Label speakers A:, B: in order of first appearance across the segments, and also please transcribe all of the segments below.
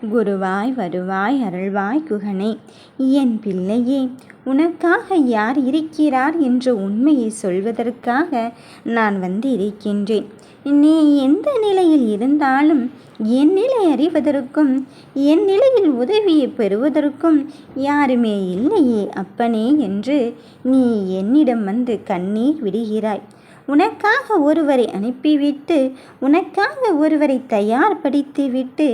A: குருவாய் வருவாய் அருள்வாய் குகனே. என் பிள்ளையே, உனக்காக யார் இருக்கிறார் என்ற உண்மையை சொல்வதற்காக நான் இருக்கின்றேன். நீ எந்த நிலையில் இருந்தாலும் என் நிலை அறிவதற்கும் என் நிலையில் உதவியை பெறுவதற்கும் யாருமே இல்லையே அப்பனே என்று நீ என்னிடம் கண்ணீர் விடுகிறாய். உனக்காக ஒருவரை அனுப்பிவிட்டு, உனக்காக ஒருவரை தயார்படுத்திவிட்டு,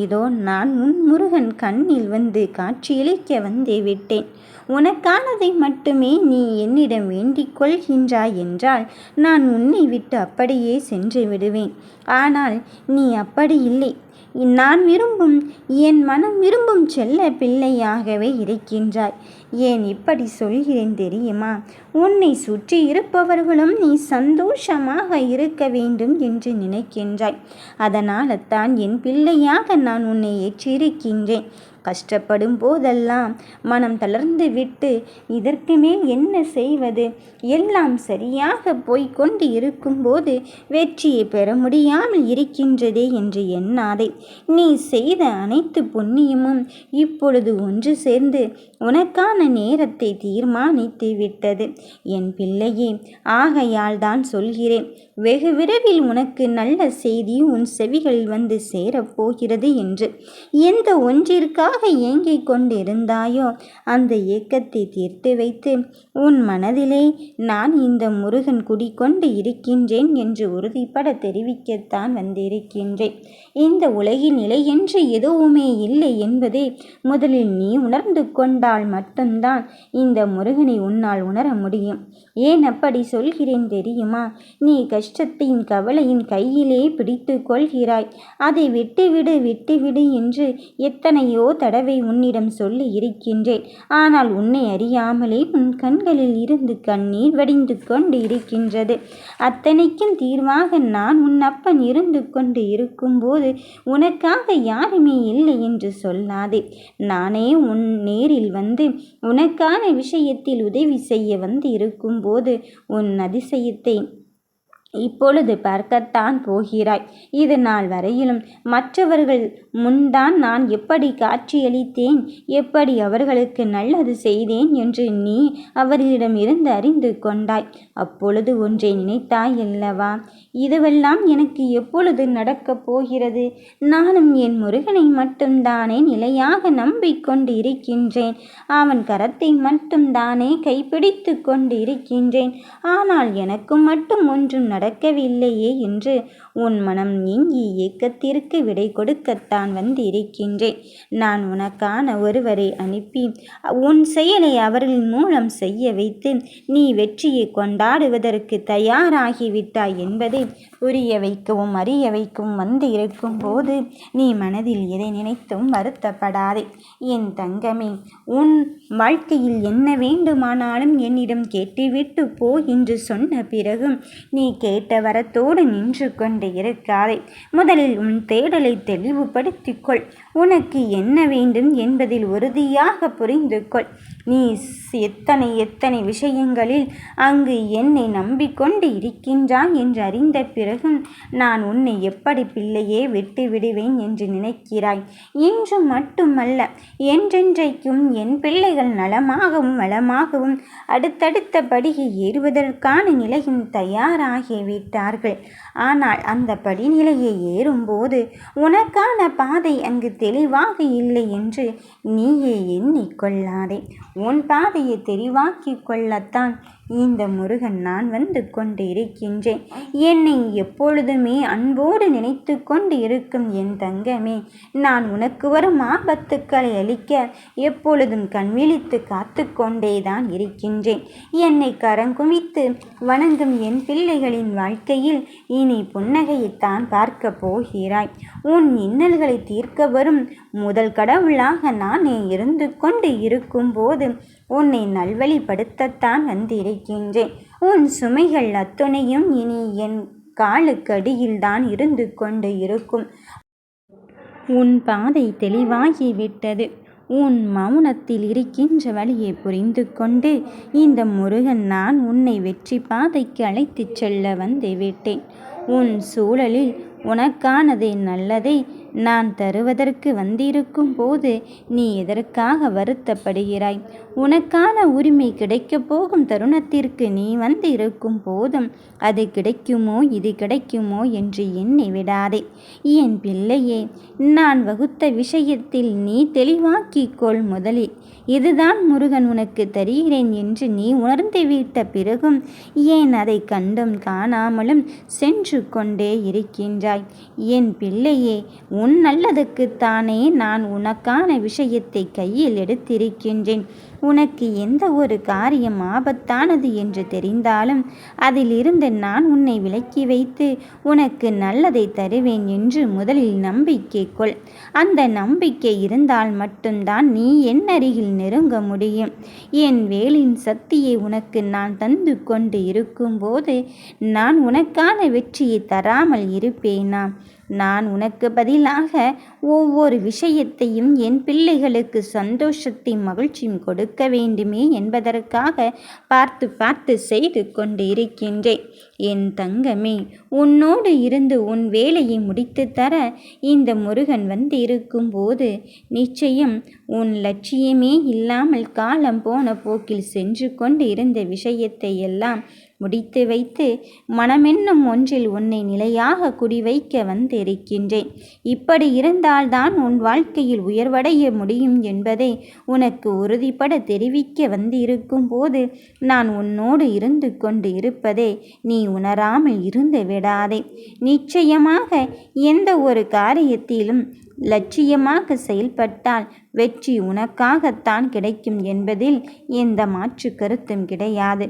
A: இதோ நான் உன் முருகன் கண்ணில் காட்சியளிக்க விட்டேன். உனக்கானதை மட்டுமே நீ என்னிடம் வேண்டிக் கொள்கின்றாய் என்றால் நான் உன்னை விட்டு அப்படியே சென்று விடுவேன். ஆனால் நீ அப்படி இல்லை. நான் விரும்பும், என் மனம் விரும்பும் செல்ல பிள்ளையாகவே இருக்கின்றாய். ஏன் இப்படி சொல்கிறேன் தெரியுமா? உன்னை சுற்றி இருப்பவர்களும் நீ சந்தோஷமாக இருக்க வேண்டும் என்று நினைக்கின்றாய். அதனால தான் என் பிள்ளையாக நான் உன்னை ஏற்றிருக்கின்றேன். கஷ்டப்படும் போதெல்லாம் மனம் தளர்ந்து விட்டு இதற்கு மேல் என்ன செய்வது, எல்லாம் சரியாக போய்கொண்டு இருக்கும்போது வெற்றியை பெற முடியாமல் இருக்கின்றதே என்று எண்ணாதே. நீ செய்த அனைத்து புண்ணியமும் இப்பொழுது ஒன்று சேர்ந்து உனக்கான நேரத்தை தீர்மானித்து விட்டது என் பிள்ளையே. ஆகையால் தான் சொல்கிறேன், வெகு விரைவில் உனக்கு நல்ல செய்தி உன் செவிகளில் சேரப்போகிறது என்று. எந்த ஒன்றிற்காக ஏங்கிக் கொண்டிருந்தாயோ அந்த ஏக்கத்தை தீர்த்து வைத்து உன் மனதிலே நான் இந்த முருகன் குடிக்கொண்டு இருக்கின்றேன் என்று உறுதிப்பட தெரிவிக்கத்தான் வந்திருக்கின்றேன். இந்த உலகின் நிலை என்று எதுவுமே இல்லை என்பதை முதலில் நீ உணர்ந்து கொண்டால் மட்டும்தான் இந்த முருகனை உன்னால் உணர முடியும். ஏன் அப்படி சொல்கிறேன் தெரியுமா? நீ கஷ்டத்தின் கவலையின் கையிலே பிடித்து கொள்கிறாய். அதை விட்டுவிடு விட்டுவிடு என்று எத்தனையோ தடவை உன்னிடம் சொல்லி இருக்கின்றேன். ஆனால் உன்னை அறியாமலே உன் கண்களில் இருந்து கண்ணீர் வடிந்து கொண்டு இருக்கின்றது. அத்தனைக்கும் தீர்வாக நான் உன் அப்பன் இருந்து கொண்டு இருக்கும்போது உனக்காக யாருமே இல்லை என்று சொல்லாதே. நானே உன் நேரில் உனக்கான விஷயத்தில் உதவி செய்ய இருக்கும்போது உன் அதிசயத்தை இப்பொழுது பார்க்கத்தான் போகிறாய். இது நாள் வரையிலும் மற்றவர்கள் முன்தான் நான் எப்படி காட்சியளித்தேன், எப்படி அவர்களுக்கு நல்லது செய்தேன் என்று நீ அவர்களிடம் இருந்து அறிந்து கொண்டாய். அப்பொழுது ஒன்றை நினைத்தாய் அல்லவா, இதுவெல்லாம் எனக்கு எப்பொழுது நடக்கப் போகிறது? நானும் என் முருகனை மட்டும்தானே நிலையாக நம்பிக்கொண்டு இருக்கின்றேன். அவன் கரத்தை மட்டும்தானே கைப்பிடித்து கொண்டு இருக்கின்றேன். ஆனால் எனக்கும் மட்டும் ஒன்றும் நடக்கவில்லையே என்று உன் மனம் நீங்கி ஏக்கத்திற்கு விடை கொடுக்கத்தான் இருக்கின்றேன். நான் உனக்கான ஒருவரை அனுப்பி உன் செயலை அவர்களின் மூலம் செய்ய வைத்து நீ வெற்றியை கொண்டாடுவதற்கு தயாராகிவிட்டாய் என்பதை புரிய வைக்கவும் அறிய வைக்கவும் இருக்கும் போது நீ மனதில் எதை நினைத்தும் வருத்தப்படாதே என் தங்கமே. உன் வாழ்க்கையில் என்ன வேண்டுமானாலும் என்னிடம் கேட்டுவிட்டு போ என்று சொன்ன பிறகும் நீ கேட்ட வரத்தோடு நின்று கொண்டு இருக்காதே. முதலில் உன் தேடலை தெளிவுபடுத்திக்கொள். உனக்கு என்ன வேண்டும் என்பதில் உறுதியாக புரிந்து கொள். நீ எத்தனை விஷயங்களில் அங்கு என்னை நம்பிக்கொண்டு இருக்கின்றாய் என்று அறிந்த பிறகும் நான் உன்னை எப்படி பிள்ளையே விட்டு விடுவேன் என்று நினைக்கிறாய்? இன்று மட்டுமல்ல, என்றென்றைக்கும் என் பிள்ளைகள் நலமாகவும் வளமாகவும் அடுத்தடுத்த படியை ஏறுவதற்கான நிலையும் தயாராகிவிட்டார்கள். ஆனால் அந்த படிநிலையை ஏறும்போது உனக்கான பாதை அங்கு தெளிவாக இல்லை என்று நீயே எண்ணிக்கொள்ளாதே. உன் பாதையை தெளிவாக்கி கொள்ளத்தான் இந்த முருகன் நான் கொண்டு இருக்கின்றேன். என்னை எப்பொழுதுமே அன்போடு நினைத்து கொண்டு இருக்கும் என் தங்கமே, நான் உனக்கு வரும் ஆபத்துக்களை அளிக்க எப்பொழுதும் கண்விழித்து காத்து கொண்டேதான் இருக்கின்றேன். என்னை கரங்குவித்து வணங்கும் என் பிள்ளைகளின் வாழ்க்கையில் இனி புன்னகையைத்தான் பார்க்க போகிறாய். உன் இன்னல்களை தீர்க்க வரும் முதல் கடவுளாக நானே இருந்து கொண்டு இருக்கும்போது உன்னை நல்வழிப்படுத்தத்தான் இருக்கின்றேன். உன் சுமைகள் அத்துணையும் இனி என் காலுக்கடியில்தான் இருந்து கொண்டு இருக்கும். உன் பாதை தெளிவாகிவிட்டது. உன் மௌனத்தில் இருக்கின்ற வழியை புரிந்து கொண்டு இந்த முருகன் நான் உன்னை வெற்றி பாதைக்கு அழைத்துச் செல்ல விட்டேன். உன் சூழலில் உனக்கானதை நல்லதை நான் தருவதற்கு வந்திருக்கும் போது நீ எதற்காக வருத்தப்படுகிறாய்? உனக்கான உரிமை கிடைக்கப் போகும் தருணத்திற்கு நீ வந்து இருக்கும் போதும் அது கிடைக்குமோ இது கிடைக்குமோ என்று எண்ணி விடாதே. என் பிள்ளையே, நான் வகுத்த விஷயத்தில் நீ தெளிவாக்கிக்கொள் முதலில். இதுதான் முருகன் உனக்கு தருகிறேன் என்று நீ உணர்ந்துவிட்ட பிறகும் ஏன் அதை கண்டும் காணாமலும் சென்று கொண்டே இருக்கின்றாய்? என் பிள்ளையே, உன் நல்லதுக்குத்தானே நான் உனக்கான விஷயத்தை கையில் எடுத்திருக்கின்றேன். உனக்கு எந்த ஒரு காரியம் ஆபத்தானது என்று தெரிந்தாலும் அதிலிருந்து நான் உன்னை விலக்கி வைத்து உனக்கு நல்லதை தருவேன் என்று முதலில் நம்பிக்கை கொள். அந்த நம்பிக்கை இருந்தால் மட்டும்தான் நீ என் அருகில் நெருங்க முடியும். என் வேலின் சக்தியை உனக்கு நான் தந்து கொண்டு இருக்கும்போது நான் உனக்கான வெற்றியை தராமல் இருப்பேனா? நான் உனக்கு பதிலாக ஒவ்வொரு விஷயத்தையும் என் பிள்ளைகளுக்கு சந்தோஷத்தையும் மகிழ்ச்சியும் கொடுக்க வேண்டுமே என்பதற்காக பார்த்து பார்த்து செய்து கொண்டு இருக்கின்றேன். என் தங்கமே, உன்னோடு இருந்து உன் வேலையை முடித்து தர இந்த முருகன் வந்து இருக்கும்போது நிச்சயம் உன் லட்சியமே இல்லாமல் காலம் போன போக்கில் சென்று கொண்டு இருந்த விஷயத்தை எல்லாம் முடித்து வைத்து மனமென்னும் ஒன்றில் உன்னை நிலையாக குடிவைக்க வந்திருக்கின்றேன். இப்படி இருந்தால்தான் உன் வாழ்க்கையில் உயர்வடைய முடியும் என்பதை உனக்கு உறுதிப்பட தெரிவிக்க வந்திருக்கும் போது நான் உன்னோடு இருந்து கொண்டு இருப்பதை நீ உணராமல் இருந்து விடாதே. நிச்சயமாக எந்த ஒரு காரியத்திலும் லட்சியமாக செயல்பட்டால் வெற்றி உனக்காகத்தான் கிடைக்கும் என்பதில் எந்த மாற்று கருத்தும் கிடையாது.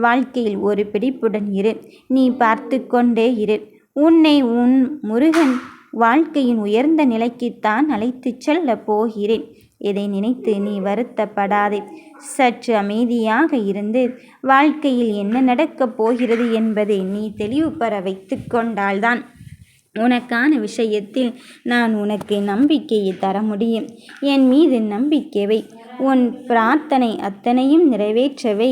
A: வாழ்க்கையில் ஒரு பிடிப்புடன் இரு. நீ பார்த்து கொண்டே இரு. உன்னை உன் முருகன் வாழ்க்கையின் உயர்ந்த நிலைக்குத்தான் அழைத்துச் செல்ல போகிறேன். இதை நினைத்து நீ வருத்தப்படாதே. சற்று அமைதியாக இருந்து வாழ்க்கையில் என்ன நடக்கப் போகிறது என்பதை நீ தெளிவு பெற வைத்து கொண்டால்தான் உனக்கான விஷயத்தில் நான் உனக்கு நம்பிக்கையை தர முடியும். என் மீது நம்பிக்கை வை. உன் பிரார்த்தனை அத்தனையும் நிறைவேற்றவே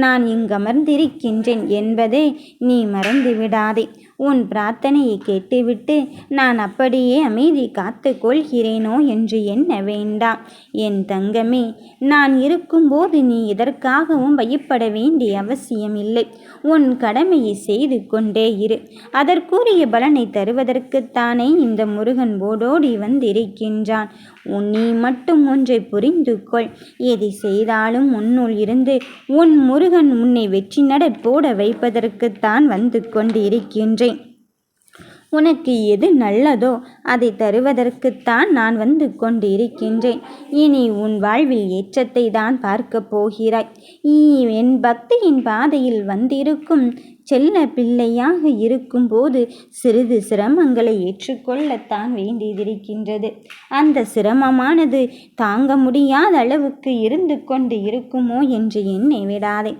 A: நான் இங்கமர்ந்திருக்கின்றேன் என்பதை நீ மறந்து விடாதே. உன் பிரார்த்தனையை கேட்டுவிட்டு நான் அப்படியே அமைதி காத்து கொள்கிறேனோ என்று எண்ண வேண்டாம். என் தங்கமே, நான் இருக்கும்போது நீ எதற்காகவும் பயப்பட வேண்டிய அவசியம் இல்லை. உன் கடமையை செய்து கொண்டே இரு. அதற்குரிய பலனை தருவதற்குத்தானே இந்த முருகன் ஓடோடி வந்திருக்கின்றான். நீ மட்டும் ஒன்றை புரிந்து கொள். எதை செய்தாலும் உன்னுள் இருந்து உன் முருகன் உன்னை வெற்றி நட போட வைப்பதற்குத்தான் வந்து கொண்டு இருக்கின்றேன். உனக்கு எது நல்லதோ அதை தருவதற்குத்தான் நான் வந்து கொண்டு இருக்கின்றேன். இனி உன் வாழ்வில் ஏற்றத்தை தான் பார்க்க போகிறாய். என் பக்தியின் பாதையில் வந்திருக்கும் செல்ல பிள்ளையாக இருக்கும்போது சிறிது சிரமங்களை ஏற்றுக்கொள்ளத்தான் வேண்டியதிருக்கின்றது. அந்த சிரமமானது தாங்க முடியாத அளவுக்கு இருந்து கொண்டு இருக்குமோ என்று எண்ணி விடாதே.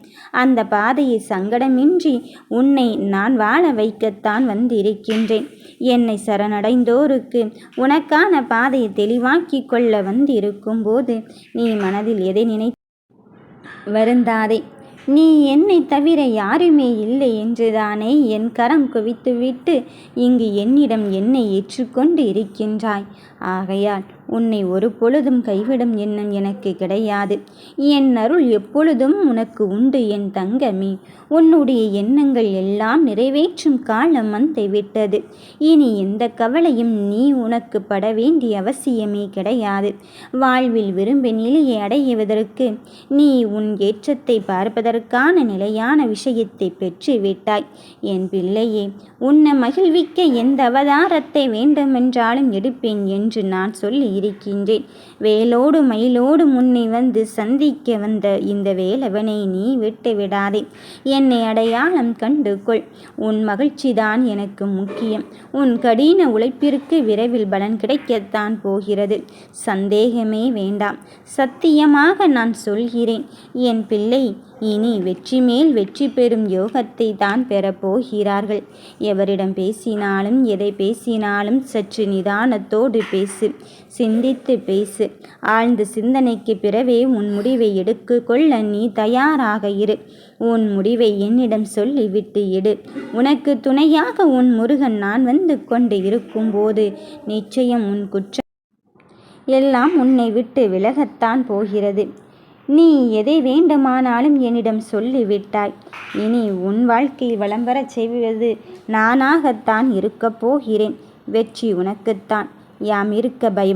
A: அந்த பாதையை சங்கடமின்றி உன்னை நான் வாழ வைக்கத்தான் வந்திருக்கின்றேன். என்னை சரணடைந்தோருக்கு உனக்கான பாதையை தெளிவாக்கி கொள்ள வந்திருக்கும் போது நீ மனதில் எதை நினைத்து வருந்தாதே. நீ என்னை தவிர யாருமே இல்லை என்றுதானே என் கரம் குவித்துவிட்டு இங்கு என்னிடம் என்னை ஏற்றுக்கொண்டு இருக்கின்றாய். ஆகையால் உன்னை ஒரு பொழுதும் கைவிடும் எண்ணம் எனக்கு கிடையாது. என் அருள் எப்பொழுதும் உனக்கு உண்டு என் தங்கமே. உன்னுடைய எண்ணங்கள் எல்லாம் நிறைவேற்றும் காலம் வந்துவிட்டது. இனி எந்த கவலையும் நீ உனக்கு பட வேண்டிய அவசியமே கிடையாது. வாழ்வில் விரும்பிய நிலையை அடைவதற்கு நீ உன் ஏற்றத்தை பார்ப்பதற்கான நிலையான விஷயத்தை பெற்றுவிட்டாய். என் பிள்ளையே, உன்னை மகிழ்விக்க எந்த அவதாரத்தை வேண்டுமென்றாலும் எடுப்பேன் என்று நான் சொல்லி இருக்கின்றேன். வேலோடு மயிலோடு முன்னே வந்து சந்திக்க வந்த இந்த வேலவனை நீ விட்டு விடாதே. என்னை அடையாளம் கண்டு கொள். உன் மகிழ்ச்சிதான் எனக்கு முக்கியம். உன் கடின உழைப்பிற்கு விரைவில் பலன் கிடைக்கத்தான் போகிறது. சந்தேகமே வேண்டாம். சத்தியமாக நான் சொல்கிறேன் என் பிள்ளை, இனி வெற்றி மேல் வெற்றி பெறும் யோகத்தை தான் பெறப்போகிறார்கள். எவரிடம் பேசினாலும் எதை பேசினாலும் சற்று நிதானத்தோடு பேசு, சிந்தித்து பேசு. ஆழ்ந்த சிந்தனைக்கு பிறவே உன் முடிவை எடுத்துக்கொள்ள நீ தயாராக இரு. உன் முடிவை என்னிடம் சொல்லிவிட்டு எடு. உனக்கு துணையாக உன் முருகன் நான் வந்து கொண்டு இருக்கும்போது நிச்சயம் உன் குற்றம் எல்லாம் உன்னை விட்டு விலகத்தான் போகிறது. நீ எதை வேண்டுமானாலும் என்னிடம் சொல்லிவிட்டாய். இனி உன் வாழ்க்கையில் வளம் வரச் செய்வது நானாகத்தான் இருக்கப் போகிறேன். வெற்றி உனக்குத்தான். யாம் இருக்க பயம்